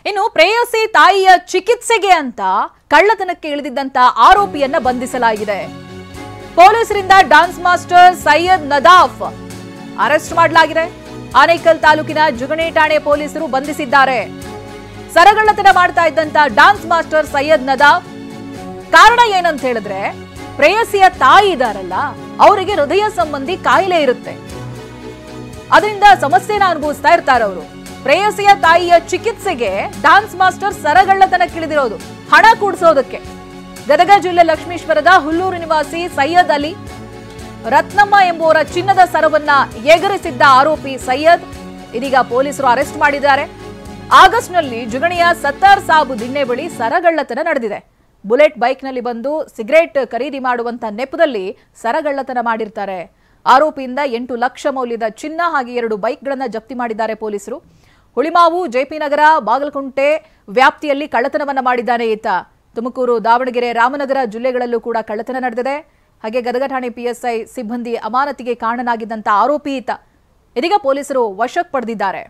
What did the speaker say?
ಇನ್ನು ಪ್ರೇಯಸಿ ತಾಯಿಯ ಚಿಕಿತ್ಸೆಗೆ ಅಂತ ಕಳ್ಳತನಕ್ಕೆ ಇಳಿದಿದ್ದಂತ ಆರೋಪಿಯನ್ನ ಬಂಧಿಸಲಾಗಿದೆ. ಪೊಲೀಸರಿಂದ dance master Syed Nadaf arrest ಮಾಡಲಾಗಿದೆ. ಆನೇಕಲ್ ತಾಲೂಕಿನ ಜುಗಣಿ ಠಾಣೆ ಪೊಲೀಸರು ಬಂಧಿಸಿದ್ದಾರೆ. ಸರಗಳ್ಳತನ ಮಾಡ್ತಾ ಇದ್ದಂತ ಡ್ಯಾನ್ಸ್ ಮಾಸ್ಟರ್ ಸೈಯದ್ ನದಾಫ್ ಕಾರಣ ಏನಂತ ಹೇಳಿದ್ರೆ, ಪ್ರೇಯಸಿಯ ತಾಯಿ ಇದಾರಲ್ಲ, ಅವರಿಗೆ ಹೃದಯ ಸಂಬಂಧಿ ಕಾಯಿಲೆ ಇರುತ್ತೆ. ಅದರಿಂದ ಸಮಸ್ಯೆನ ಅನುಭವಿಸ್ತಾ ಇರ್ತಾರೆ ಅವರು. ಪ್ರೇಯಸಿಯ ತಾಯಿಯ ಚಿಕಿತ್ಸೆಗೆ ಡ್ಯಾನ್ಸ್ ಮಾಸ್ಟರ್ ಸರಗಳ್ಳತನಕ್ಕಿಳಿದಿರೋದು ಹಣ ಕೂಡಿಸೋದಕ್ಕೆ. ಗದಗ ಜಿಲ್ಲೆ ಲಕ್ಷ್ಮೀಶ್ವರದ ಹುಲ್ಲೂರು ನಿವಾಸಿ ಸೈಯದ್ ಅಲಿ ರತ್ನಮ್ಮ ಎಂಬುವರ ಚಿನ್ನದ ಸರವನ್ನ ಎಗರಿಸಿದ್ದ ಆರೋಪಿ ಸೈಯದ್ ಇದೀಗ ಪೊಲೀಸರು ಅರೆಸ್ಟ್ ಮಾಡಿದ್ದಾರೆ. ಆಗಸ್ಟ್ನಲ್ಲಿ ಜುಗಣಿಯ ಸತ್ತಾರ್ ಸಾಬು ದಿಣ್ಣೆ ಬಳಿ ಸರಗಳ್ಳತನ ನಡೆದಿದೆ. ಬುಲೆಟ್ ಬೈಕ್ನಲ್ಲಿ ಬಂದು ಸಿಗರೇಟ್ ಖರೀದಿ ಮಾಡುವಂತ ನೆಪದಲ್ಲಿ ಸರಗಳ್ಳತನ ಮಾಡಿರ್ತಾರೆ. ಆರೋಪಿಯಿಂದ 8 ಲಕ್ಷ ಮೌಲ್ಯದ ಚಿನ್ನ ಹಾಗೆ 2 ಬೈಕ್ಗಳನ್ನು ಜಪ್ತಿ ಮಾಡಿದ್ದಾರೆ ಪೊಲೀಸರು. ಹುಳಿಮಾವು, ಜೆಪಿ ನಗರ, ಬಾಗಲಕೋಟೆ ವ್ಯಾಪ್ತಿಯಲ್ಲಿ ಕಳ್ಳತನವನ್ನ ಮಾಡಿದ್ದಾನೆ ಈತ. ತುಮಕೂರು, ದಾವಣಗೆರೆ, ರಾಮನಗರ ಜಿಲ್ಲೆಗಳಲ್ಲೂ ಕೂಡ ಕಳ್ಳತನ ನಡೆದಿದೆ. ಹಾಗೆ ಗದಗ ಠಾಣೆ ಪಿಎಸ್ಐ ಸಿಬ್ಬಂದಿ ಅಮಾನತಿಗೆ ಕಾರಣನಾಗಿದ್ದಂತ ಆರೋಪಿ ಈತ. ಇದೀಗ ಪೊಲೀಸರು ವಶಕ್ಕೆ ಪಡೆದಿದ್ದಾರೆ.